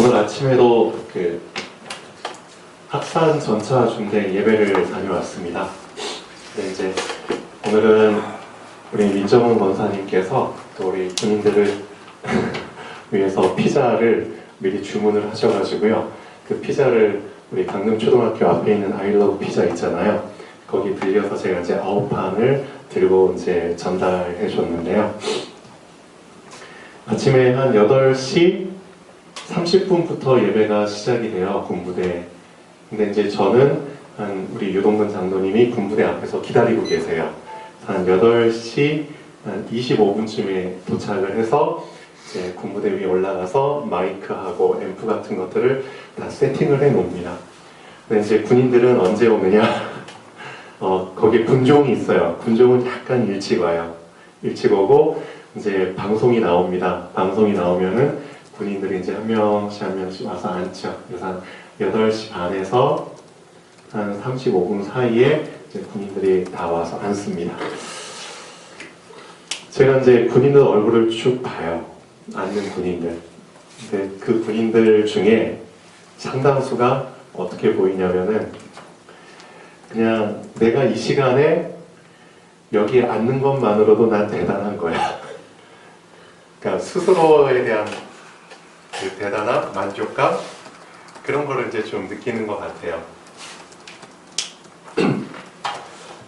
오늘 아침에도 그 학산 전차 중대 예배를 다녀왔습니다. 네, 이제 오늘은 우리 민정훈 권사님께서 또 우리 군인들을 위해서 피자를 미리 주문을 하셔가지고요. 그 피자를 우리 강릉초등학교 앞에 있는 아이러브 피자 있잖아요. 거기 들려서 제가 이제 9판을 들고 이제 전달해 줬는데요. 아침에 한 8시 30분부터 예배가 시작이 돼요, 군부대. 근데 이제 저는 우리 유동근 장로님이 군부대 앞에서 기다리고 계세요. 한 8시 한 25분쯤에 도착을 해서 이제 군부대 위에 올라가서 마이크하고 앰프 같은 것들을 다 세팅을 해 놓습니다. 근데 이제 군인들은 언제 오느냐? 거기 군종이 있어요. 군종은 약간 일찍 와요. 일찍 오고 이제 방송이 나옵니다. 방송이 나오면은 군인들이 이제 한 명씩 와서 앉죠. 그래서 한 8시 반에서 한 35분 사이에 이제 군인들이 다 와서 앉습니다. 제가 이제 군인들 얼굴을 쭉 봐요. 앉는 군인들. 근데 그 군인들 중에 상당수가 어떻게 보이냐면은 그냥 내가 이 시간에 여기에 앉는 것만으로도 난 대단한 거야. 그러니까 스스로에 대한 그 대단한 만족감? 그런 거를 이제 좀 느끼는 것 같아요.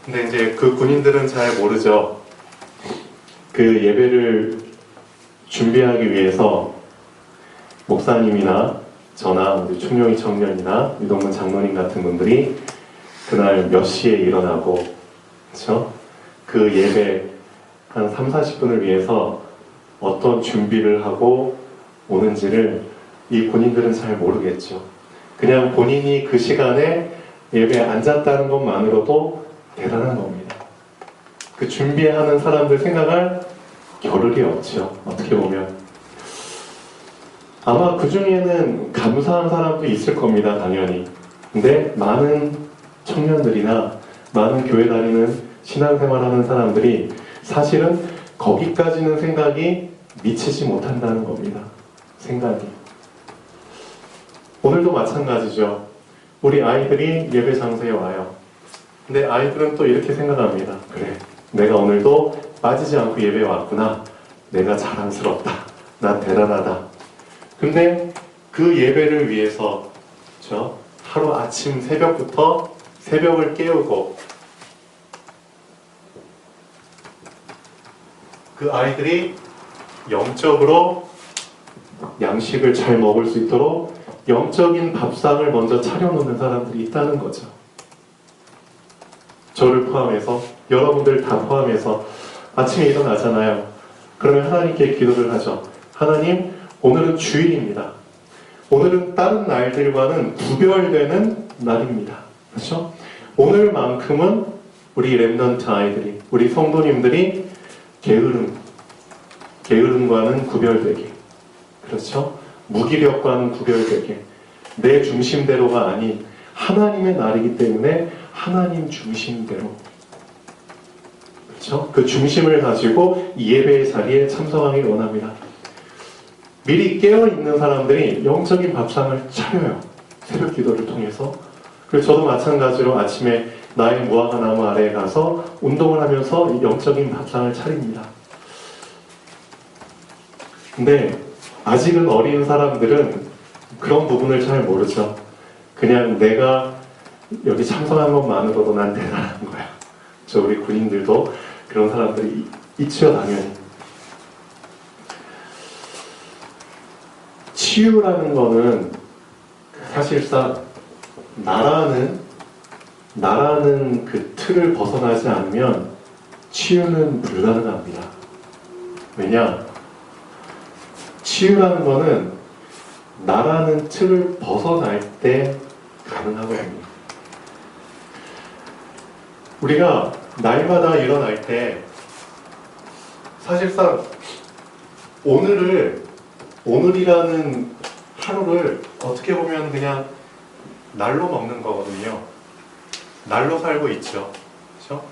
근데 이제 그 군인들은 잘 모르죠. 그 예배를 준비하기 위해서 목사님이나 저나 우리 충룡이 청년이나 유동근 장로님 같은 분들이 그날 몇 시에 일어나고, 그렇죠? 그 예배 한 30-40분을 위해서 어떤 준비를 하고 오는지를 이 군인들은 잘 모르겠죠. 그냥 본인이 그 시간에 예배에 앉았다는 것만으로도 대단한 겁니다. 그 준비하는 사람들 생각할 겨를이 없죠. 어떻게 보면. 아마 그 중에는 감사한 사람도 있을 겁니다. 당연히. 근데 많은 청년들이나 많은 교회 다니는 신앙생활하는 사람들이 사실은 거기까지는 생각이 미치지 못한다는 겁니다. 생각이. 오늘도 마찬가지죠. 우리 아이들이 예배 장소에 와요. 근데 아이들은 또 이렇게 생각합니다. 그래, 내가 오늘도 빠지지 않고 예배에 왔구나. 내가 자랑스럽다. 난 대단하다. 근데 그 예배를 위해서 그렇죠? 하루 아침 새벽부터 새벽을 깨우고 그 아이들이 영적으로 양식을 잘 먹을 수 있도록 영적인 밥상을 먼저 차려놓는 사람들이 있다는 거죠. 저를 포함해서 여러분들 다 포함해서 아침에 일어나잖아요. 그러면 하나님께 기도를 하죠. 하나님, 오늘은 주일입니다. 오늘은 다른 날들과는 구별되는 날입니다. 그렇죠? 오늘만큼은 우리 렘넌트 아이들이, 우리 성도님들이 게으름과는 구별되게, 그렇죠? 무기력과는 구별되게, 내 중심대로가 아닌 하나님의 날이기 때문에 하나님 중심대로, 그렇죠? 그 중심을 가지고 이 예배의 자리에 참석하길 원합니다. 미리 깨어있는 사람들이 영적인 밥상을 차려요. 새벽 기도를 통해서. 그리고 저도 마찬가지로 아침에 나의 무화과 나무 아래에 가서 운동을 하면서 영적인 밥상을 차립니다. 근데 아직은 어린 사람들은 그런 부분을 잘 모르죠. 그냥 내가 여기 참석한 것만으로도 난 대단한 거야. 저 우리 군인들도 그런 사람들이 있죠, 당연히. 치유라는 거는 사실상 나라는 그 틀을 벗어나지 않으면 치유는 불가능합니다. 왜냐? 치유라는 거는 나라는 틀을 벗어날 때 가능하거든요. 우리가 날마다 일어날 때 사실상 오늘이라는 하루를 어떻게 보면 그냥 날로 먹는 거거든요. 날로 살고 있죠. 그렇죠?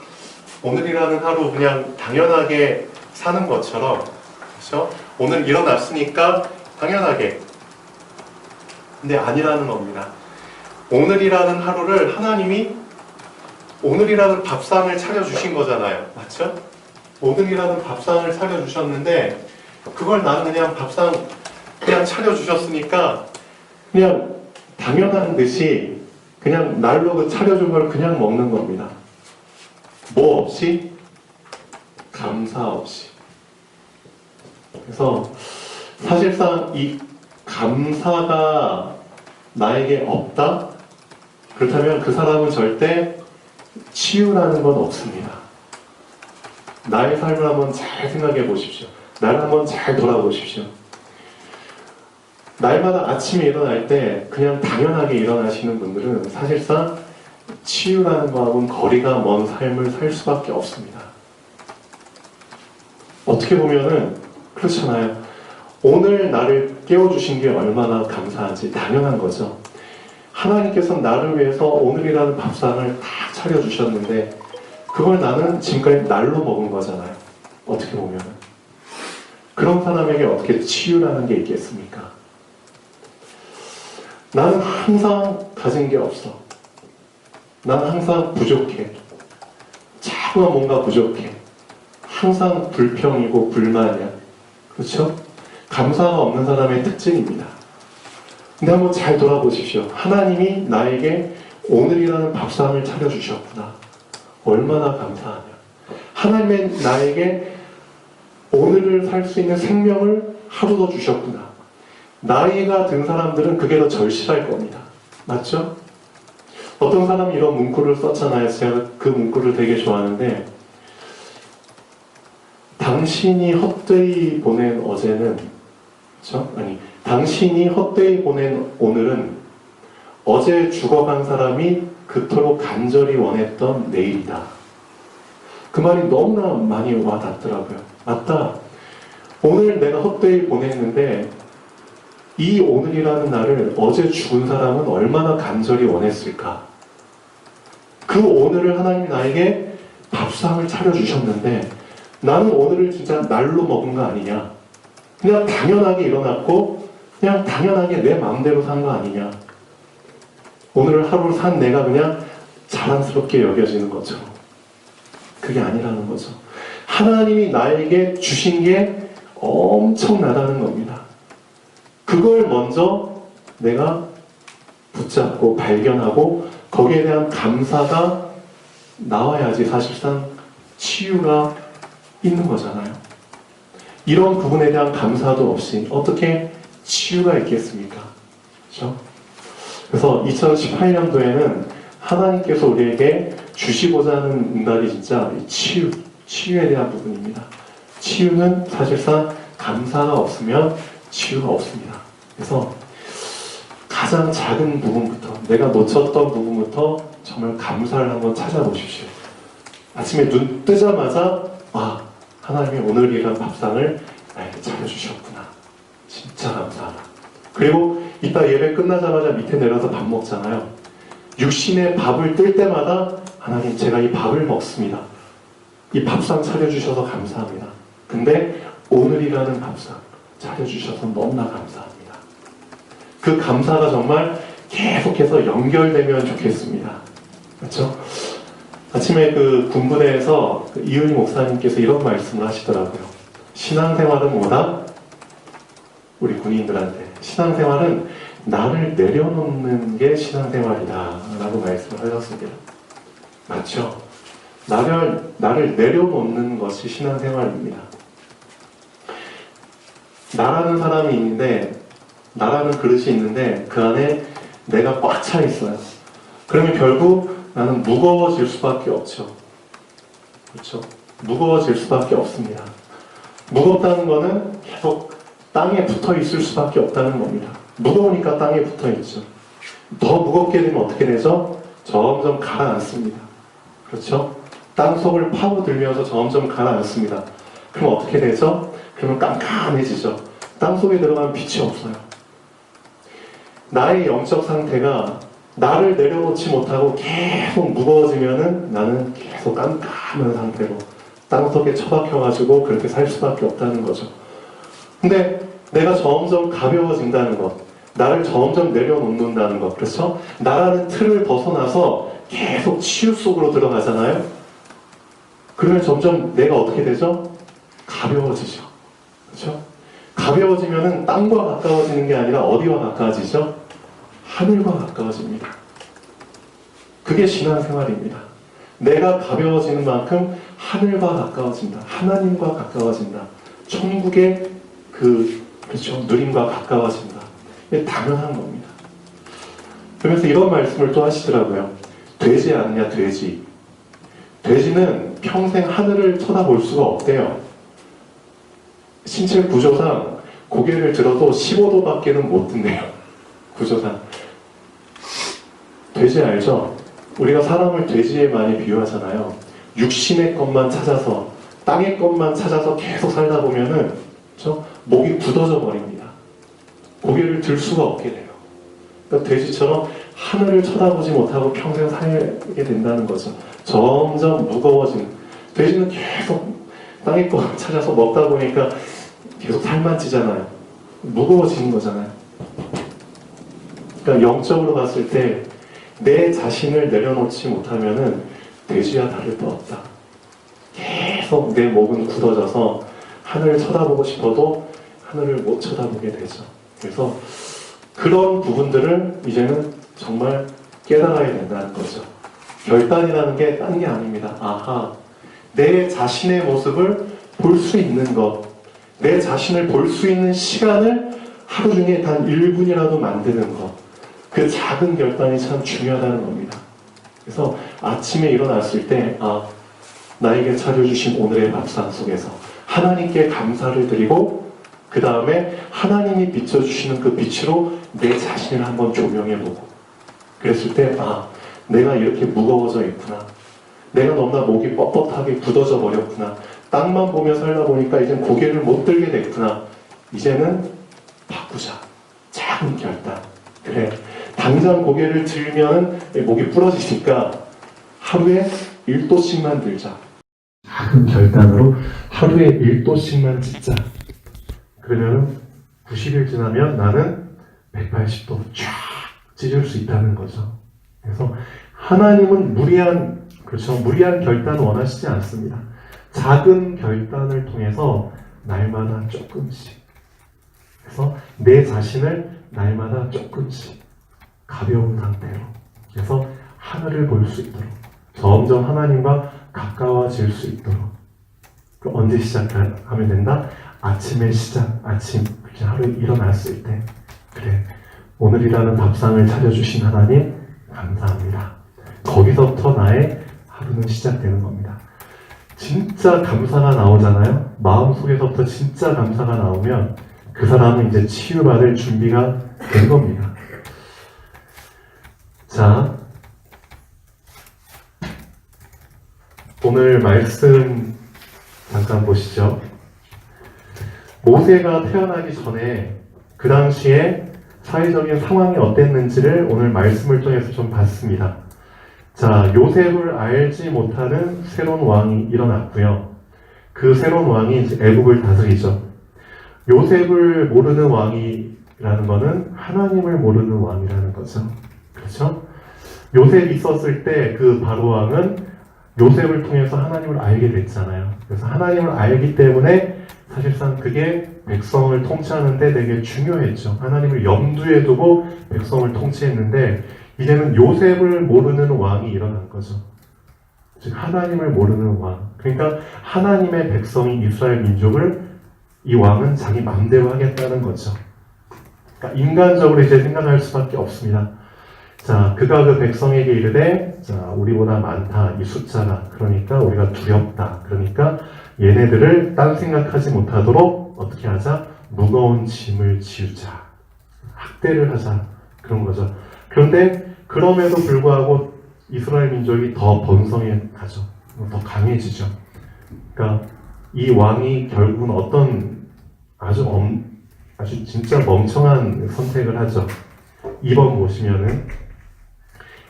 오늘이라는 하루 그냥 당연하게 사는 것처럼, 그렇죠? 오늘 일어났으니까 당연하게 근데 아니라는 겁니다. 오늘이라는 하루를 하나님이 오늘이라는 밥상을 차려주신 거잖아요. 맞죠? 오늘이라는 밥상을 차려주셨는데 그걸 나는 그냥 밥상 그냥 차려주셨으니까 그냥 당연한 듯이 그냥 날로 그 차려준 걸 그냥 먹는 겁니다. 뭐 없이? 감사 없이. 그래서 사실상 이 감사가 나에게 없다? 그렇다면 그 사람은 절대 치유라는 건 없습니다. 나의 삶을 한번 잘 생각해 보십시오. 나를 한번 잘 돌아보십시오. 날마다 아침에 일어날 때 그냥 당연하게 일어나시는 분들은 사실상 치유라는 거하고는 거리가 먼 삶을 살 수밖에 없습니다. 어떻게 보면은 그렇잖아요. 오늘 나를 깨워주신 게 얼마나 감사한지 당연한 거죠. 하나님께서 나를 위해서 오늘이라는 밥상을 다 차려주셨는데 그걸 나는 지금까지 날로 먹은 거잖아요. 어떻게 보면은. 그런 사람에게 어떻게 치유라는 게 있겠습니까? 나는 항상 가진 게 없어. 나는 항상 부족해. 자꾸만 뭔가 부족해. 항상 불평이고 불만이야. 그렇죠? 감사가 없는 사람의 특징입니다. 근데 한번 잘 돌아보십시오. 하나님이 나에게 오늘이라는 밥상을 차려주셨구나. 얼마나 감사하냐. 하나님의 나에게 오늘을 살 수 있는 생명을 하루 더 주셨구나. 나이가 든 사람들은 그게 더 절실할 겁니다. 맞죠? 어떤 사람이 이런 문구를 썼잖아요. 제가 그 문구를 되게 좋아하는데 당신이 헛되이 보낸 어제는 그렇죠? 아니 당신이 헛되이 보낸 오늘은 어제 죽어간 사람이 그토록 간절히 원했던 내일이다. 그 말이 너무나 많이 와닿더라고요. 맞다. 오늘 내가 헛되이 보냈는데 이 오늘이라는 날을 어제 죽은 사람은 얼마나 간절히 원했을까. 그 오늘을 하나님이 나에게 밥상을 차려주셨는데 나는 오늘을 진짜 날로 먹은 거 아니냐. 그냥 당연하게 일어났고 그냥 당연하게 내 마음대로 산 거 아니냐. 오늘을 하루 산 내가 그냥 자랑스럽게 여겨지는 것처럼. 그게 아니라는 거죠. 하나님이 나에게 주신 게 엄청나다는 겁니다. 그걸 먼저 내가 붙잡고 발견하고 거기에 대한 감사가 나와야지 사실상 치유가 있는 거잖아요. 이런 부분에 대한 감사도 없이 어떻게 치유가 있겠습니까? 그렇죠? 그래서 2018년도에는 하나님께서 우리에게 주시고자 하는 응답이 진짜 치유에 대한 부분입니다. 치유는 사실상 감사가 없으면 치유가 없습니다. 그래서 가장 작은 부분부터 내가 놓쳤던 부분부터 정말 감사를 한번 찾아보십시오. 아침에 눈 뜨자마자 하나님이 오늘이란 밥상을 나에게 차려주셨구나. 진짜 감사하다. 그리고 이따 예배 끝나자마자 밑에 내려서 밥 먹잖아요. 육신의 밥을 뜰 때마다 하나님 제가 이 밥을 먹습니다. 이 밥상 차려주셔서 감사합니다. 근데 오늘이라는 밥상 차려주셔서 너무나 감사합니다. 그 감사가 정말 계속해서 연결되면 좋겠습니다. 그렇죠? 아침에 그 군부대에서 이은희 목사님께서 이런 말씀을 하시더라고요. 신앙생활은 뭐다? 우리 군인들한테 신앙생활은 나를 내려놓는 게 신앙생활이다 라고 말씀을 하셨습니다. 맞죠? 나를 내려놓는 것이 신앙생활입니다. 나라는 사람이 있는데 나라는 그릇이 있는데 그 안에 내가 꽉 차 있어요. 그러면 결국 나는 무거워질 수밖에 없죠. 그렇죠? 무거워질 수밖에 없습니다. 무겁다는 거는 계속 땅에 붙어 있을 수밖에 없다는 겁니다. 무거우니까 땅에 붙어 있죠. 더 무겁게 되면 어떻게 되죠? 점점 가라앉습니다. 그렇죠? 땅속을 파고들면서 점점 가라앉습니다. 그럼 어떻게 되죠? 그러면 깜깜해지죠. 땅속에 들어가면 빛이 없어요. 나의 영적 상태가 나를 내려놓지 못하고 계속 무거워지면은 나는 계속 깜깜한 상태로 땅속에 처박혀가지고 그렇게 살 수밖에 없다는 거죠. 근데 내가 점점 가벼워진다는 것, 나를 점점 내려놓는다는 것, 그렇죠? 나라는 틀을 벗어나서 계속 치유 속으로 들어가잖아요. 그러면 점점 내가 어떻게 되죠? 가벼워지죠. 그렇죠? 가벼워지면은 땅과 가까워지는 게 아니라 어디와 가까워지죠? 하늘과 가까워집니다. 그게 신앙생활입니다. 내가 가벼워지는 만큼 하늘과 가까워진다. 하나님과 가까워진다. 천국의 그렇죠, 누림과 가까워진다. 이게 당연한 겁니다. 그러면서 이런 말씀을 또 하시더라고요. 되지 않느냐, 돼지. 돼지는 평생 하늘을 쳐다볼 수가 없대요. 신체 구조상 고개를 들어도 15도밖에는 못 든대요. 구조상. 돼지 알죠? 우리가 사람을 돼지에 많이 비유하잖아요. 육신의 것만 찾아서, 땅의 것만 찾아서 계속 살다 보면은, 그렇죠? 목이 굳어져 버립니다. 고개를 들 수가 없게 돼요. 그러니까 돼지처럼 하늘을 쳐다보지 못하고 평생 살게 된다는 거죠. 점점 무거워지는. 돼지는 계속 땅의 것 찾아서 먹다 보니까 계속 살만 찌잖아요. 무거워지는 거잖아요. 그러니까 영적으로 봤을 때 내 자신을 내려놓지 못하면은 돼지와 다를 바 없다. 계속 내 목은 굳어져서 하늘을 쳐다보고 싶어도 하늘을 못 쳐다보게 되죠. 그래서 그런 부분들을 이제는 정말 깨달아야 된다는 거죠. 결단이라는 게 딴 게 아닙니다. 아하, 내 자신의 모습을 볼 수 있는 것, 내 자신을 볼 수 있는 시간을 하루 중에 단 1분이라도 만드는 것, 그 작은 결단이 참 중요하다는 겁니다. 그래서 아침에 일어났을 때 나에게 차려주신 오늘의 밥상 속에서 하나님께 감사를 드리고 그 다음에 하나님이 비춰주시는 그 빛으로 내 자신을 한번 조명해보고 그랬을 때 내가 이렇게 무거워져 있구나. 내가 너무나 목이 뻣뻣하게 굳어져 버렸구나. 땅만 보며 살다 보니까 이젠 고개를 못 들게 됐구나. 이제는 바꾸자. 작은 결단. 그래. 당장 고개를 들면 목이 부러지니까 하루에 1도씩만 들자. 작은 결단으로 하루에 1도씩만 찢자. 그러면 90일 지나면 나는 180도 쫙 찢을 수 있다는 거죠. 그래서 하나님은 무리한 결단을 원하시지 않습니다. 작은 결단을 통해서 날마다 조금씩. 그래서 내 자신을 날마다 조금씩 가벼운 상태로. 그래서 하늘을 볼 수 있도록. 점점 하나님과 가까워질 수 있도록. 그럼 언제 시작하면 된다? 아침의 시작. 아침. 하루에 일어났을 때. 그래. 오늘이라는 밥상을 차려주신 하나님 감사합니다. 거기서부터 나의 하루는 시작되는 겁니다. 진짜 감사가 나오잖아요. 마음속에서부터 진짜 감사가 나오면 그 사람은 이제 치유받을 준비가 된 겁니다. 자, 오늘 말씀 잠깐 보시죠. 모세가 태어나기 전에 그 당시에 사회적인 상황이 어땠는지를 오늘 말씀을 통해서 좀 봤습니다. 자, 요셉을 알지 못하는 새로운 왕이 일어났고요. 그 새로운 왕이 이제 애국을 다스리죠. 요셉을 모르는 왕이라는 것은 하나님을 모르는 왕이라는 거죠. 그렇죠? 요셉이 있었을 때 그 바로 왕은 요셉을 통해서 하나님을 알게 됐잖아요. 그래서 하나님을 알기 때문에 사실상 그게 백성을 통치하는데 되게 중요했죠. 하나님을 염두에 두고 백성을 통치했는데 이제는 요셉을 모르는 왕이 일어난 거죠. 즉 하나님을 모르는 왕. 그러니까 하나님의 백성인 이스라엘 민족을 이 왕은 자기 마음대로 하겠다는 거죠. 그러니까 인간적으로 이제 생각할 수밖에 없습니다. 자, 그가 그 백성에게 이르되, 자, 우리보다 많다, 이 숫자가. 그러니까 우리가 두렵다. 그러니까 얘네들을 딴 생각하지 못하도록 어떻게 하자? 무거운 짐을 지우자. 학대를 하자. 그런 거죠. 그런데 그럼에도 불구하고 이스라엘 민족이 더 번성해 가죠. 더 강해지죠. 그러니까 이 왕이 결국은 어떤 아주 진짜 멍청한 선택을 하죠. 2번 보시면은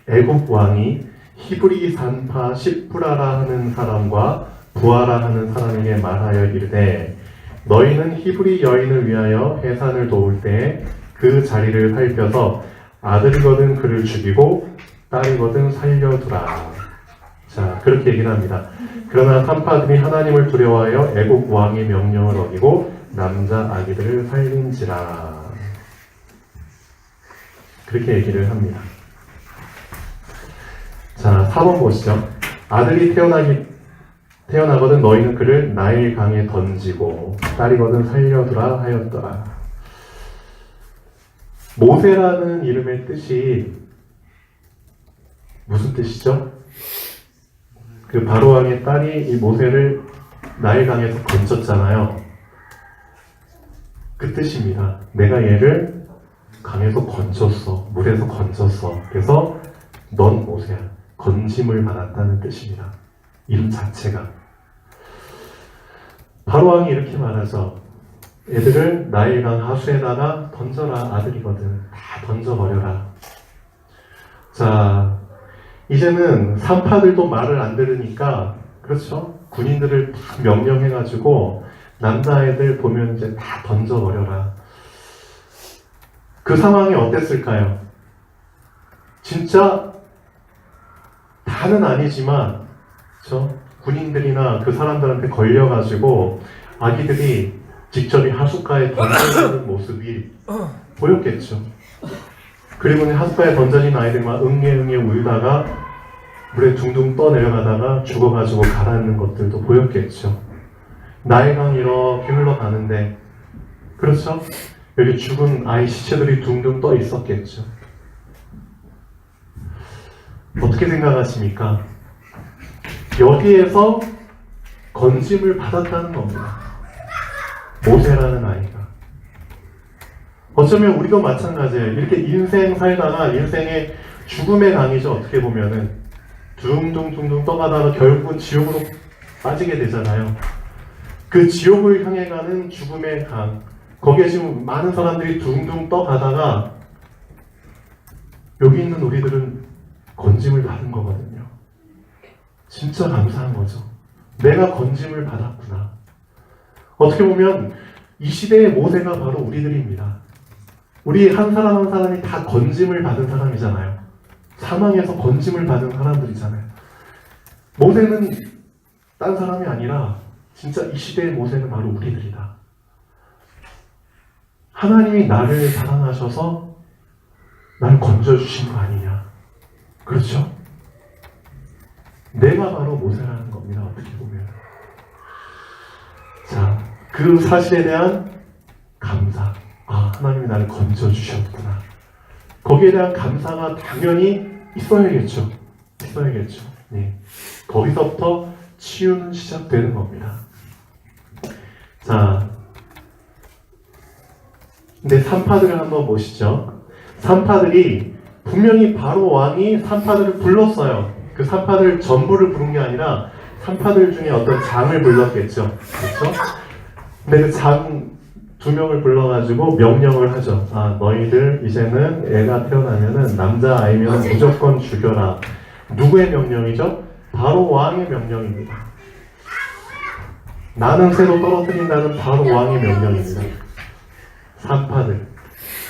애국 왕이 히브리 산파 시프라라 하는 사람과 부하라 하는 사람에게 말하여 이르되 너희는 히브리 여인을 위하여 해산을 도울 때에 그 자리를 살펴서 아들이거든 그를 죽이고 딸이거든 살려두라. 자, 그렇게 얘기를 합니다. 그러나 산파들이 하나님을 두려워하여 애국 왕의 명령을 어기고 남자 아기들을 살린지라. 그렇게 얘기를 합니다. 자, 4번 보시죠. 아들이 태어나거든 너희는 그를 나일 강에 던지고 딸이거든 살려두라 하였더라. 모세라는 이름의 뜻이 무슨 뜻이죠? 그 바로 왕의 딸이 이 모세를 나일 강에서 건졌잖아요. 그 뜻입니다. 내가 얘를 강에서 건졌어. 물에서 건졌어. 그래서 넌 모세야. 건짐을 받았다는 뜻입니다. 이름 자체가. 바로 왕이 이렇게 말하죠. 애들을 나일강 하수에다가 던져라. 아들이거든. 다 던져버려라. 자, 이제는 산파들도 말을 안 들으니까, 그렇죠? 군인들을 다 명령해가지고 남자애들 보면 이제 다 던져버려라. 그 상황이 어땠을까요? 진짜 다는 아니지만, 그렇죠? 군인들이나 그 사람들한테 걸려가지고 아기들이 직접 이 하숫가에 던져지는 모습이 보였겠죠. 그리고 하숫가에 던져진 아이들 막 응애응애 울다가 물에 둥둥 떠내려가다가 죽어가지고 가라앉는 것들도 보였겠죠. 나일강 이렇게 흘러가는데, 그렇죠? 여기 죽은 아이 시체들이 둥둥 떠 있었겠죠. 어떻게 생각하십니까? 여기에서 건짐을 받았다는 겁니다. 모세라는 아이가. 어쩌면 우리도 마찬가지예요. 이렇게 인생 살다가 인생의 죽음의 강이죠. 어떻게 보면은 둥둥둥둥 떠가다가 결국은 지옥으로 빠지게 되잖아요. 그 지옥을 향해 가는 죽음의 강. 거기에 지금 많은 사람들이 둥둥 떠가다가 여기 있는 우리들은 건짐을 받은 거거든요. 진짜 감사한 거죠. 내가 건짐을 받았구나. 어떻게 보면 이 시대의 모세가 바로 우리들입니다. 우리 한 사람 한 사람이 다 건짐을 받은 사람이잖아요. 사망에서 건짐을 받은 사람들이잖아요. 모세는 딴 사람이 아니라 진짜 이 시대의 모세는 바로 우리들이다. 하나님이 나를 사랑하셔서 나를 건져주신 거 아니냐. 그렇죠? 내가 바로 모세라는 겁니다. 어떻게 보면. 자, 그 사실에 대한 감사. 아, 하나님이 나를 건져주셨구나. 거기에 대한 감사가 당연히 있어야겠죠. 있어야겠죠. 네. 거기서부터 치유는 시작되는 겁니다. 자, 근데 산파들을 한번 보시죠. 산파들이 분명히 바로 왕이 산파들을 불렀어요. 그 산파들 전부를 부른 게 아니라 산파들 중에 어떤 장을 불렀겠죠. 그렇죠? 근데 그 장 2명을 불러가지고 명령을 하죠. 아, 너희들 이제는 애가 태어나면은 남자 아이면 무조건 죽여라. 누구의 명령이죠? 바로 왕의 명령입니다. 나는 새로 떨어뜨린다는 바로 왕의 명령입니다. 산파들.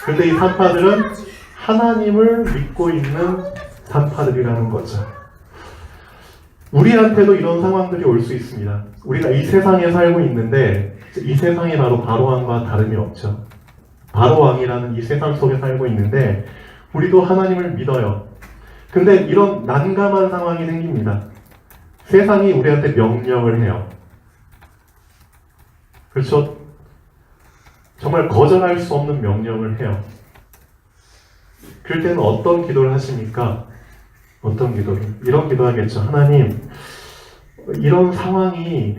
근데 이 산파들은 하나님을 믿고 있는 산파들이라는 거죠. 우리한테도 이런 상황들이 올 수 있습니다. 우리가 이 세상에 살고 있는데 이 세상이 바로 바로왕과 다름이 없죠. 바로왕이라는 이 세상 속에 살고 있는데 우리도 하나님을 믿어요. 근데 이런 난감한 상황이 생깁니다. 세상이 우리한테 명령을 해요. 그렇죠? 정말 거절할 수 없는 명령을 해요. 그럴 때는 어떤 기도를 하십니까? 어떤 기도를? 이런 기도 하겠죠. 하나님, 이런 상황이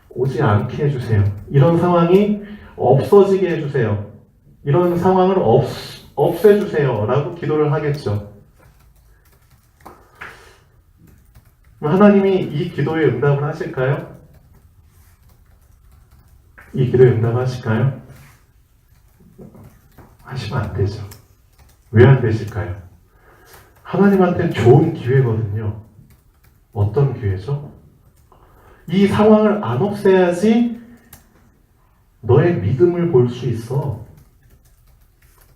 오지 않게 해주세요. 이런 상황이 없어지게 해주세요. 이런 상황을 없애주세요. 라고 기도를 하겠죠. 하나님이 이 기도에 응답을 하실까요? 이 기도에 응답하실까요? 하시면 안 되죠. 왜 안 되실까요? 하나님한테는 좋은 기회거든요. 어떤 기회죠? 이 상황을 안 없애야지 너의 믿음을 볼 수 있어.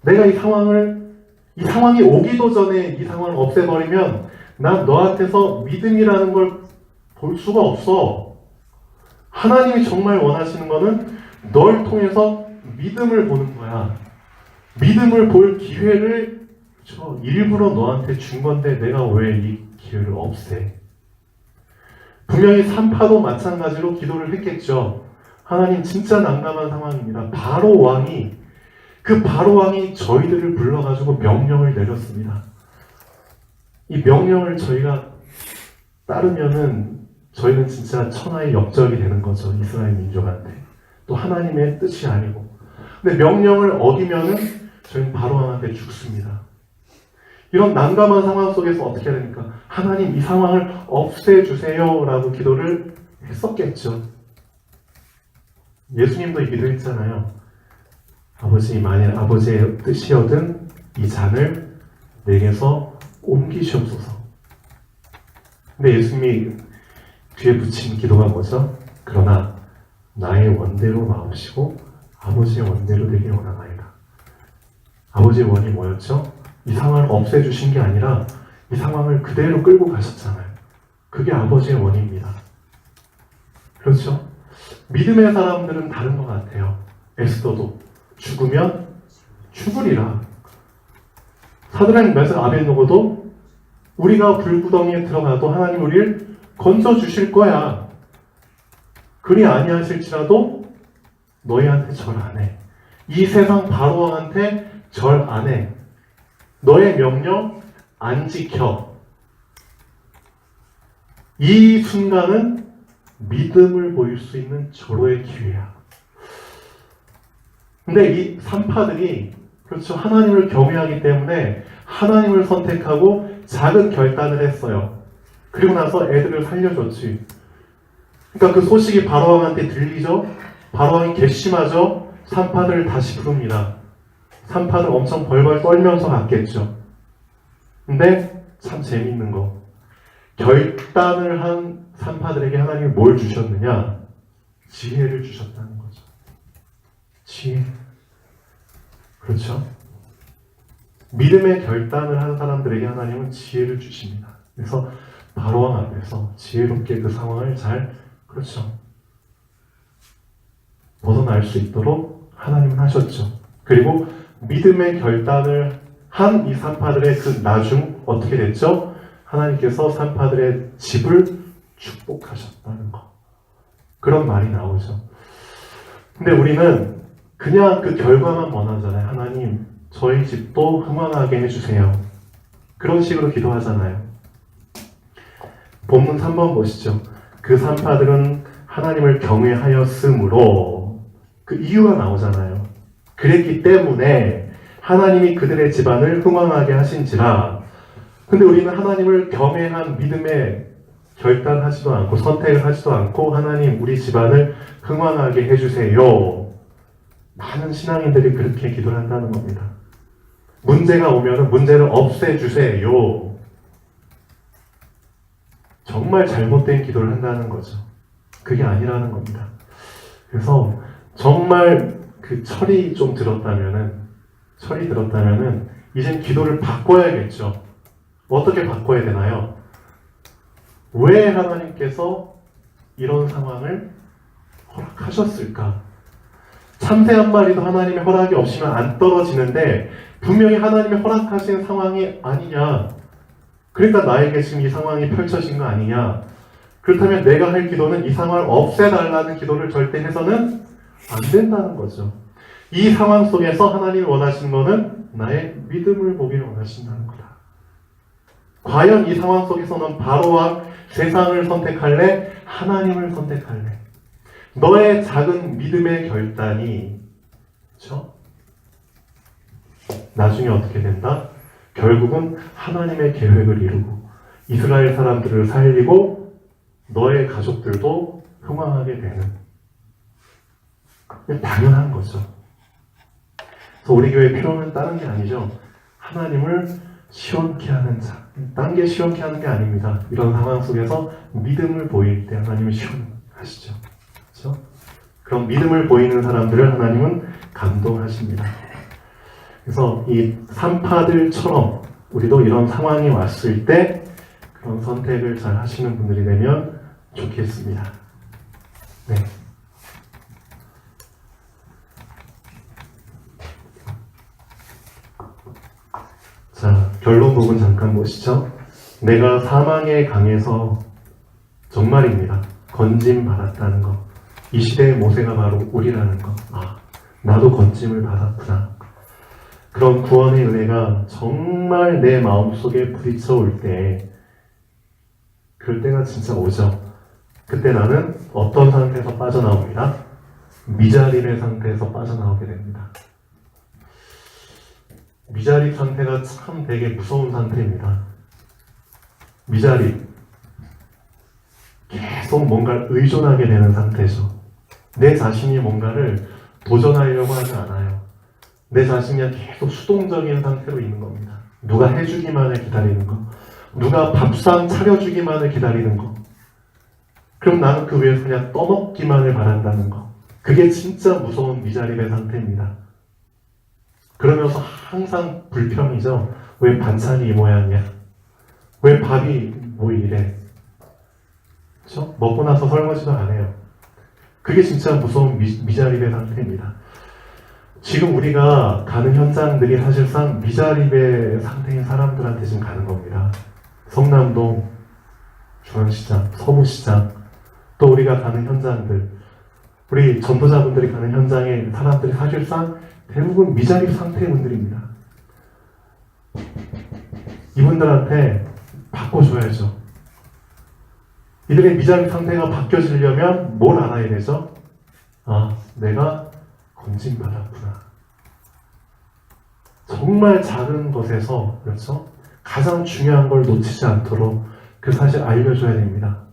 내가 이 상황이 오기도 전에 이 상황을 없애버리면 난 너한테서 믿음이라는 걸 볼 수가 없어. 하나님이 정말 원하시는 거는 널 통해서 믿음을 보는 거야. 믿음을 볼 기회를 일부러 너한테 준 건데 내가 왜 이 기회를 없애? 분명히 산파도 마찬가지로 기도를 했겠죠. 하나님 진짜 난감한 상황입니다. 바로 왕이 저희들을 불러가지고 명령을 내렸습니다. 이 명령을 저희가 따르면은 저희는 진짜 천하의 역적이 되는 거죠. 이스라엘 민족한테. 또 하나님의 뜻이 아니고. 근데 명령을 어기면은 저희는 바로 왕한테 죽습니다. 이런 난감한 상황 속에서 어떻게 해야 됩니까? 하나님 이 상황을 없애주세요 라고 기도를 했었겠죠. 예수님도 이 기도했잖아요. 아버지, 만일 아버지의 뜻이거든 이 잔을 내게서 옮기시옵소서. 근데 예수님이 뒤에 붙인 기도가 뭐죠? 그러나 나의 원대로 마옵시고 아버지의 원대로 되길 원하나이다. 아버지의 원이 뭐였죠? 이 상황을 없애주신 게 아니라 이 상황을 그대로 끌고 가셨잖아요. 그게 아버지의 원입니다. 그렇죠? 믿음의 사람들은 다른 것 같아요. 에스더도 죽으면 죽으리라. 사드락, 메삭, 아벳느고도 우리가 불구덩이에 들어가도 하나님 우리를 건져 주실 거야. 그리 아니하실지라도 너희한테 절 안 해. 이 세상 바로왕한테 절 안 해. 너의 명령 안 지켜. 이 순간은 믿음을 보일 수 있는 절호의 기회야. 근데 이 산파들이 그렇죠. 하나님을 경외하기 때문에 하나님을 선택하고 작은 결단을 했어요. 그리고 나서 애들을 살려줬지. 그러니까 그 소식이 바로왕한테 들리죠. 바로왕이 괘씸하죠. 산파들을 다시 부릅니다. 산파들 엄청 벌벌 떨면서 갔겠죠. 근데 참 재미있는 거. 결단을 한 산파들에게 하나님이 뭘 주셨느냐? 지혜를 주셨다는 거죠. 지혜. 그렇죠? 믿음의 결단을 한 사람들에게 하나님은 지혜를 주십니다. 그래서 바로왕 앞에서 지혜롭게 그 상황을 잘, 그렇죠, 벗어날 수 있도록 하나님은 하셨죠. 그리고 믿음의 결단을 한 이 산파들의 그 나중 어떻게 됐죠? 하나님께서 산파들의 집을 축복하셨다는 거. 그런 말이 나오죠. 근데 우리는 그냥 그 결과만 원하잖아요. 하나님, 저희 집도 흥왕하게 해주세요. 그런 식으로 기도하잖아요. 본문 3번 보시죠. 그 산파들은 하나님을 경외하였으므로 그 이유가 나오잖아요. 그랬기 때문에 하나님이 그들의 집안을 흥왕하게 하신지라. 근데 우리는 하나님을 경외한 믿음에 결단하지도 않고 선택을 하지도 않고 하나님 우리 집안을 흥왕하게 해주세요. 많은 신앙인들이 그렇게 기도를 한다는 겁니다. 문제가 오면 문제를 없애주세요. 정말 잘못된 기도를 한다는 거죠. 그게 아니라는 겁니다. 그래서 정말 그 철이 들었다면은 이젠 기도를 바꿔야겠죠. 어떻게 바꿔야 되나요? 왜 하나님께서 이런 상황을 허락하셨을까? 참새 한 마리도 하나님의 허락이 없이는 안 떨어지는데 분명히 하나님의 허락하신 상황이 아니냐? 그러니까 나에게 지금 이 상황이 펼쳐진 거 아니냐? 그렇다면 내가 할 기도는 이 상황을 없애달라는 기도를 절대 해서는 안 된다는 거죠. 이 상황 속에서 하나님이 원하시는 것은 나의 믿음을 보기를 원하신다는 거다. 과연 이 상황 속에서는 바로와 세상을 선택할래? 하나님을 선택할래? 너의 작은 믿음의 결단이, 그렇죠? 나중에 어떻게 된다? 결국은 하나님의 계획을 이루고 이스라엘 사람들을 살리고 너의 가족들도 흥왕하게 되는, 당연한 거죠. 그래서 우리 교회 필요는 다른 게 아니죠. 하나님을 시원케 하는 자. 딴 게 시원케 하는 게 아닙니다. 이런 상황 속에서 믿음을 보일 때 하나님이 시원하시죠. 그렇죠? 그런 믿음을 보이는 사람들을 하나님은 감동하십니다. 그래서 이 산파들처럼 우리도 이런 상황이 왔을 때 그런 선택을 잘 하시는 분들이 되면 좋겠습니다. 네. 자, 결론 부분 잠깐 보시죠. 내가 사망의 강에서 정말입니다. 건짐 받았다는 것. 이 시대의 모세가 바로 우리라는 것. 아, 나도 건짐을 받았구나. 그런 구원의 은혜가 정말 내 마음속에 부딪혀 올 때, 그럴 때가 진짜 오죠. 그때 나는 어떤 상태에서 빠져나옵니다. 미자립의 상태에서 빠져나오게 됩니다. 미자립 상태가 참 되게 무서운 상태입니다. 미자립. 계속 뭔가를 의존하게 되는 상태죠. 내 자신이 뭔가를 도전하려고 하지 않아요. 내 자신이 계속 수동적인 상태로 있는 겁니다. 누가 해주기만을 기다리는 거. 누가 밥상 차려주기만을 기다리는 거. 그럼 나는 그 위에서 그냥 떠먹기만을 바란다는 거. 그게 진짜 무서운 미자립의 상태입니다. 그러면서 항상 불평이죠. 왜 반찬이 이 모양이야? 왜 밥이 뭐 이래? 그렇죠? 먹고 나서 설거지도 안 해요. 그게 진짜 무서운 미자립의 상태입니다. 지금 우리가 가는 현장들이 사실상 미자립의 상태인 사람들한테 지금 가는 겁니다. 성남동, 중앙시장, 서부시장, 또 우리가 가는 현장들, 우리 전도자분들이 가는 현장의 사람들이 사실상 대부분 미자립 상태의 분들입니다. 이분들한테 바꿔줘야죠. 이들의 미자립 상태가 바뀌어지려면 뭘 알아야 되죠? 아, 내가 건짐받았구나. 정말 작은 것에서, 그렇죠? 가장 중요한 걸 놓치지 않도록 그 사실 알려줘야 됩니다.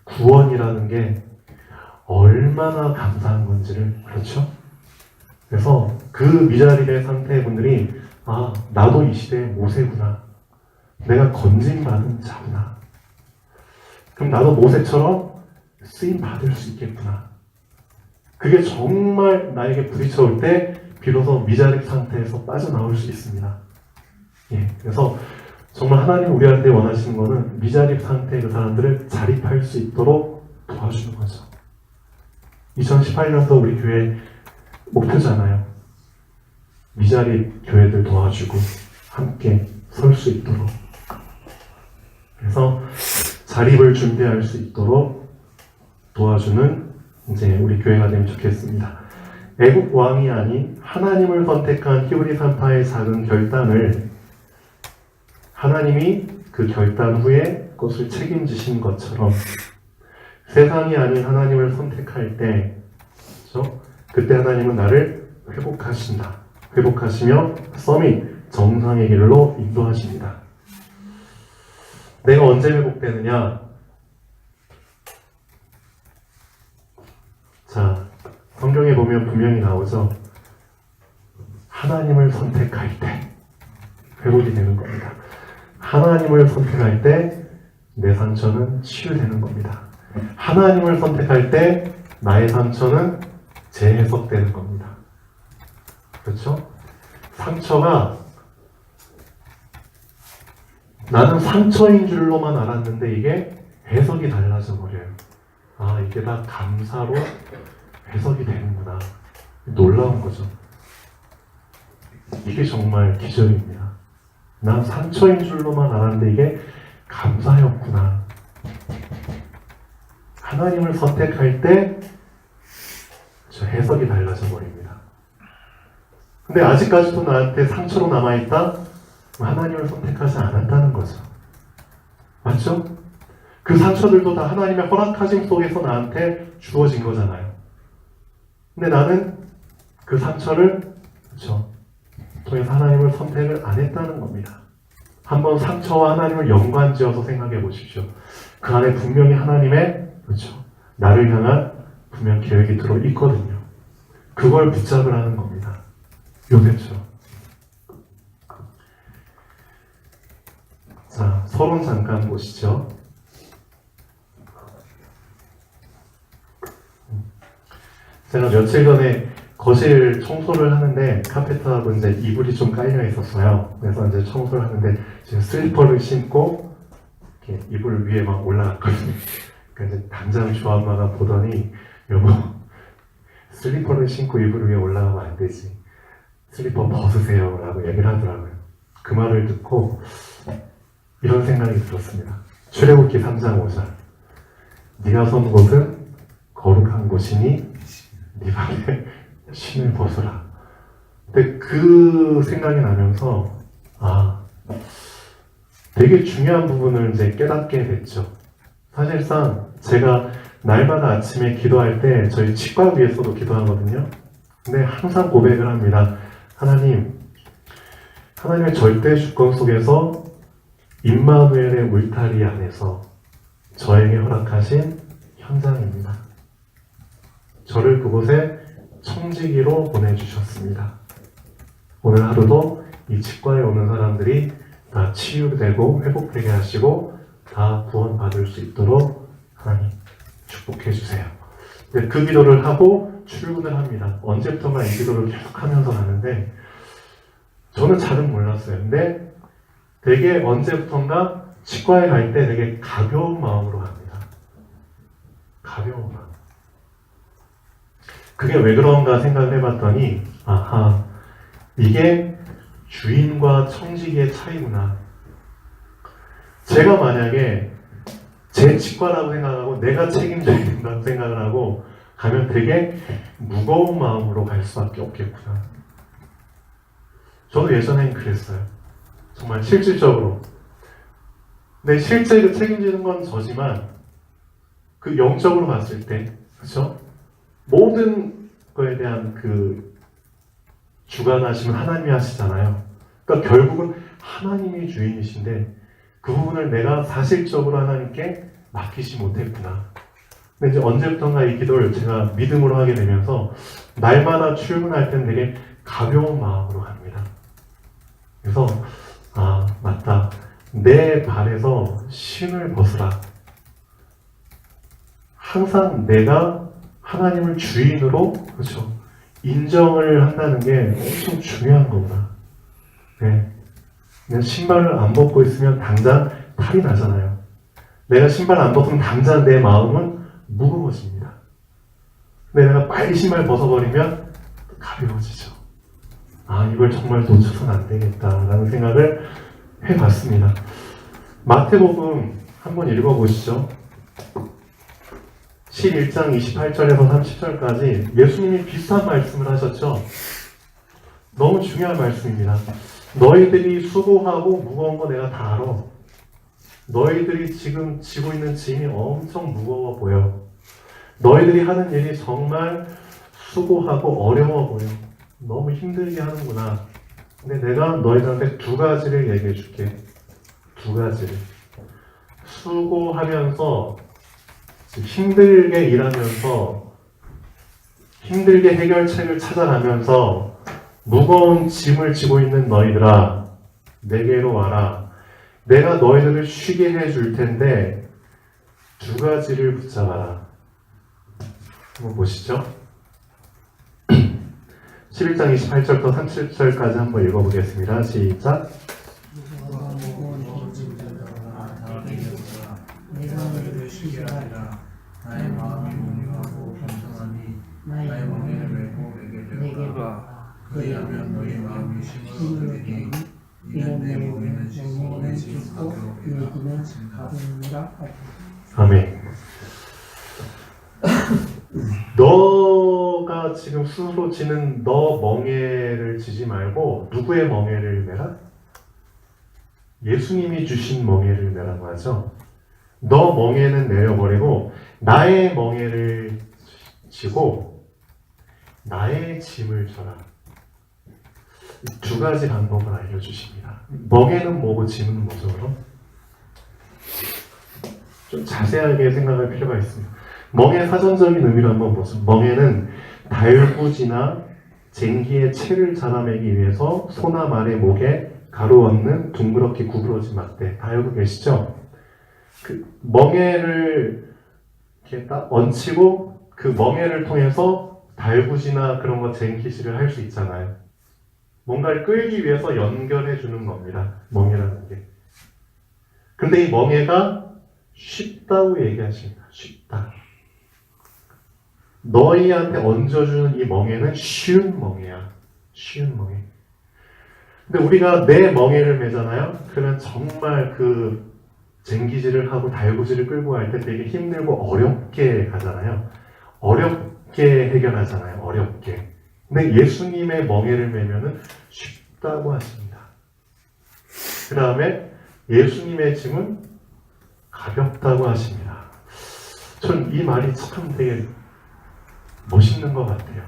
구원이라는 게 얼마나 감사한 건지를, 그렇죠? 그래서 그 미자립의 상태의 분들이 아, 나도 이 시대의 모세구나. 내가 건짐받은 자구나. 그럼 나도 모세처럼 쓰임 받을 수 있겠구나. 그게 정말 나에게 부딪혀올 때 비로소 미자립 상태에서 빠져나올 수 있습니다. 예, 그래서 정말 하나님 우리한테 원하시는 것은 미자립 상태의 그 사람들을 자립할 수 있도록 도와주는 거죠. 2018년도 우리 교회 목표잖아요. 미자립 교회들 도와주고 함께 설 수 있도록. 그래서 자립을 준비할 수 있도록 도와주는 이제 우리 교회가 되면 좋겠습니다. 애국 왕이 아닌 하나님을 선택한 히브리 산파의 작은 결단을 하나님이 그 결단 후에 그것을 책임지신 것처럼 세상이 아닌 하나님을 선택할 때, 그렇죠? 그때 하나님은 나를 회복하신다. 회복하시며 서밋, 정상의 길로 인도하십니다. 내가 언제 회복되느냐? 자, 성경에 보면 분명히 나오죠. 하나님을 선택할 때 회복이 되는 겁니다. 하나님을 선택할 때 내 상처는 치유되는 겁니다. 하나님을 선택할 때 나의 상처는 재해석되는 겁니다. 그렇죠? 상처가 나는 상처인 줄로만 알았는데 이게 해석이 달라져 버려요. 아, 이게 다 감사로 해석이 되는구나. 놀라운 거죠. 이게 정말 기적입니다. 난 상처인 줄로만 알았는데 이게 감사였구나. 하나님을 선택할 때 저 해석이 달라져 버립니다. 근데 아직까지도 나한테 상처로 남아있다? 하나님을 선택하지 않았다는 거죠. 맞죠? 그 상처들도 다 하나님의 허락하심 속에서 나한테 주어진 거잖아요. 근데 나는 그 상처를, 그렇죠, 통해서 하나님을 선택을 안 했다는 겁니다. 한번 상처와 하나님을 연관지어서 생각해 보십시오. 그 안에 분명히 하나님의, 그렇죠, 나를 향한 분명 계획이 들어 있거든요. 그걸 붙잡으라는 겁니다. 요새죠. 자, 서론 잠깐 보시죠. 제가 며칠 전에 거실 청소를 하는데 카페트하고 이제 이불이 좀 깔려 있었어요. 그래서 이제 청소를 하는데 지금 슬리퍼를 신고 이렇게 이불 위에 막 올라갔거든요. 그러니까 이제 당장 조아엄마가 보더니 여보 슬리퍼를 신고 이불 위에 올라가면 안 되지. 슬리퍼 벗으세요 라고 얘기를 하더라고요. 그 말을 듣고 이런 생각이 들었습니다. 출애굽기 3장 5절 네가 선 곳은 거룩한 곳이니 네 발에 신을 벗으라. 근데 그 생각이 나면서 되게 중요한 부분을 이제 깨닫게 됐죠. 사실상 제가 날마다 아침에 기도할 때 저희 치과 위에서도 기도하거든요. 근데 항상 고백을 합니다. 하나님의 절대 주권 속에서 임마누엘의 울타리 안에서 저에게 허락하신 현장입니다. 저를 그곳에 청지기로 보내주셨습니다. 오늘 하루도 이 치과에 오는 사람들이 다 치유되고 회복되게 하시고 다 구원받을 수 있도록 하나님 축복해 주세요. 그 기도를 하고 출근을 합니다. 언제부턴가 이 기도를 계속하면서 가는데 저는 잘은 몰랐어요. 근데 되게 언제부턴가 치과에 갈 때 되게 가벼운 마음으로 갑니다. 가벼운 마음. 그게 왜 그런가 생각을 해봤더니 이게 주인과 청지기의 차이구나. 제가 만약에 제 치과라고 생각하고 내가 책임져야 된다고 생각을 하고 가면 되게 무거운 마음으로 갈 수밖에 없겠구나. 저도 예전엔 그랬어요. 정말 실질적으로. 근데 실제 그 책임지는 건 저지만 그 영적으로 봤을 때, 그렇죠? 모든 거에 대한 그 주관하심은 하나님이 하시잖아요. 그러니까 결국은 하나님이 주인이신데 그 부분을 내가 사실적으로 하나님께 맡기지 못했구나. 근데 이제 언제부턴가 이 기도를 제가 믿음으로 하게 되면서 날마다 출근할 때는 되게 가벼운 마음으로 갑니다. 그래서 맞다. 내 발에서 신을 벗으라. 항상 내가 하나님을 주인으로 그렇죠. 인정을 한다는 게 엄청 중요한 거구나. 네. 내가 신발을 안 벗고 있으면 당장 탈이 나잖아요. 내가 신발 안 벗으면 당장 내 마음은 무거워집니다. 근데 내가 빨리 신발 벗어버리면 가벼워지죠. 이걸 정말 놓쳐서는 안 되겠다라는 생각을 해봤습니다. 마태복음 한번 읽어보시죠. 11장 28절에서 30절까지 예수님이 비슷한 말씀을 하셨죠. 너무 중요한 말씀입니다. 너희들이 수고하고 무거운 거 내가 다 알아. 너희들이 지금 지고 있는 짐이 엄청 무거워 보여. 너희들이 하는 일이 정말 수고하고 어려워 보여. 너무 힘들게 하는구나. 근데 내가 너희들한테 두 가지를 얘기해 줄게. 두 가지를. 수고하면서 힘들게 일하면서 힘들게 해결책을 찾아가면서 무거운 짐을 지고 있는 너희들아 내게로 와라. 내가 너희들을 쉬게 해줄 텐데 두 가지를 붙잡아라. 한번 보시죠. 11장 28절부터 30절까지 한번 읽어보겠습니다. 시작. 나의 마음이 온유하고 겸손하니 나의 멍에를 메고 내게 되어라. 그리하면 너희 마음이 힘을 얻으리니 이는 내 멍에는 쉽고 내 짐은 가벼우니라. 아멘. 너가 지금 스스로 지는 너 멍에를 지지 말고 누구의 멍에를 메라? 예수님이 주신 멍에를 메라고 하죠. 너 멍에는 내려버리고 나의 멍에를 지고 나의 짐을 져라. 두 가지 방법을 알려주십니다. 멍에는 뭐고 짐은 뭐죠? 그럼? 좀 자세하게 생각할 필요가 있습니다. 멍의 사전적인 의미를 한번 보죠. 멍에는 달구지나 쟁기의 채를 자라매기 위해서 소나 말의 목에 가루 얹는 둥그렇게 구부러진 막대. 다 알고 계시죠? 그 멍에를 이렇게 딱 얹히고 그 멍에를 통해서 달구지나 그런 거 쟁기질을 할 수 있잖아요. 뭔가를 끌기 위해서 연결해 주는 겁니다. 멍에라는 게. 근데 이 멍에가 쉽다고 얘기하십니다. 쉽다. 너희한테 얹어주는 이 멍에는 쉬운 멍에야. 쉬운 멍에. 근데 우리가 내 멍에를 매잖아요. 그러면 정말 그 쟁기질을 하고 달구지를 끌고 갈 때 되게 힘들고 어렵게 가잖아요. 어렵게 해결하잖아요. 어렵게. 근데 예수님의 멍에를 매면은 쉽다고 하십니다. 그 다음에 예수님의 짐은 가볍다고 하십니다. 전 이 말이 참 되게 멋있는 것 같아요.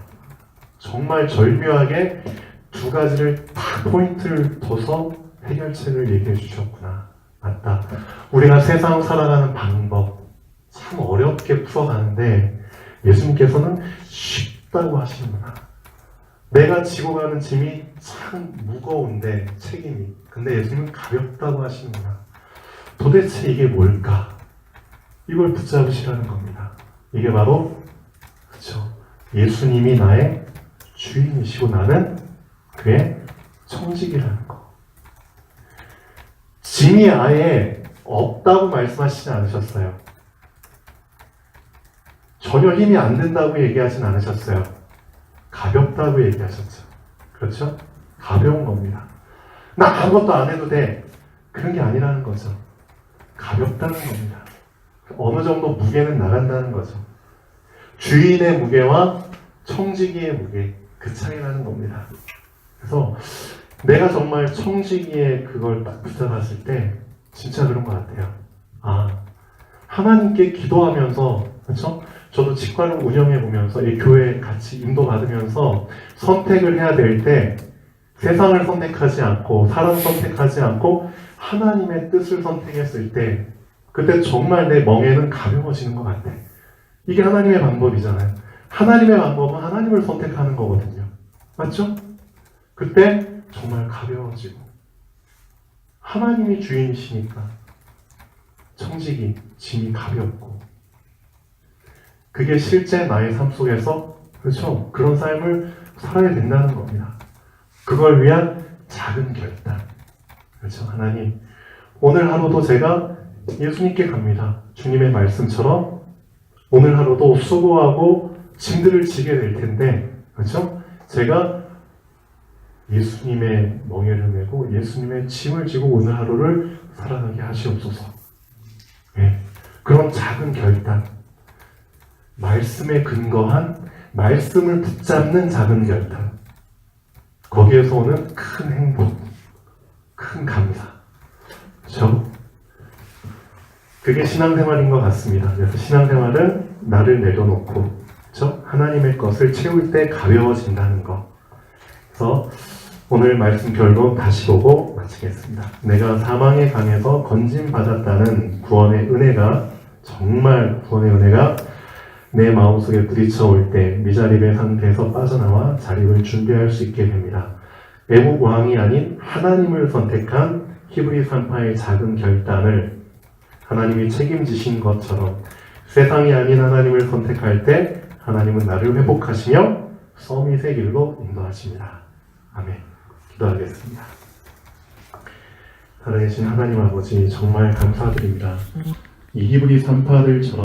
정말 절묘하게 두 가지를 다 포인트를 둬서 해결책을 얘기해 주셨구나. 맞다. 우리가 세상 살아가는 방법 참 어렵게 풀어가는데 예수님께서는 쉽다고 하시는구나. 내가 지고 가는 짐이 참 무거운데 책임이. 근데 예수님은 가볍다고 하시는구나. 도대체 이게 뭘까? 이걸 붙잡으시라는 겁니다. 이게 바로 그렇죠. 예수님이 나의 주인이시고 나는 그의 청직이라는 거. 짐이 아예 없다고 말씀하시지 않으셨어요. 전혀 힘이 안 된다고 얘기하진 않으셨어요. 가볍다고 얘기하셨죠. 그렇죠? 가벼운 겁니다. 나 아무것도 안 해도 돼. 그런 게 아니라는 거죠. 가볍다는 겁니다. 어느 정도 무게는 나간다는 거죠. 주인의 무게와 청지기의 무게, 그 차이라는 겁니다. 그래서 내가 정말 청지기의 그걸 딱 붙잡았을 때 진짜 그런 것 같아요. 아, 하나님께 기도하면서, 그렇죠? 저도 치과를 운영해 보면서 이 교회 같이 인도받으면서 선택을 해야 될 때 세상을 선택하지 않고 사람 선택하지 않고 하나님의 뜻을 선택했을 때 그때 정말 내 멍에는 가벼워지는 것 같아. 이게 하나님의 방법이잖아요. 하나님의 방법은 하나님을 선택하는 거거든요. 맞죠? 그때 정말 가벼워지고 하나님이 주인이시니까 청지기, 짐이 가볍고 그게 실제 나의 삶 속에서 그렇죠? 그런 삶을 살아야 된다는 겁니다. 그걸 위한 작은 결단. 그렇죠? 하나님, 오늘 하루도 제가 예수님께 갑니다. 주님의 말씀처럼 오늘 하루도 수고하고 짐들을 지게 될 텐데, 그렇죠? 제가 예수님의 멍에를 메고 예수님의 짐을 지고 오늘 하루를 살아가게 하시옵소서. 네. 그런 작은 결단, 말씀에 근거한 말씀을 붙잡는 작은 결단, 거기에서 오는 큰 행복, 큰 감사. 그렇죠? 그게 신앙생활인 것 같습니다. 그래서 신앙생활은 나를 내려놓고, 그렇죠? 하나님의 것을 채울 때 가벼워진다는 것. 그래서 오늘 말씀 결론 다시 보고 마치겠습니다. 내가 사망의 강에서 건짐받았다는 구원의 은혜가, 정말 구원의 은혜가 내 마음속에 부딪혀올 때 미자립의 상태에서 빠져나와 자립을 준비할 수 있게 됩니다. 외부 왕이 아닌 하나님을 선택한 히브리 산파의 작은 결단을 하나님이 책임지신 것처럼 세상이 아닌 하나님을 선택할 때 하나님은 나를 회복하시며 서밋의 길로 인도하십니다. 아멘. 기도하겠습니다. 살아계신 하나님 아버지, 정말 감사드립니다. 이 히브리 산파들처럼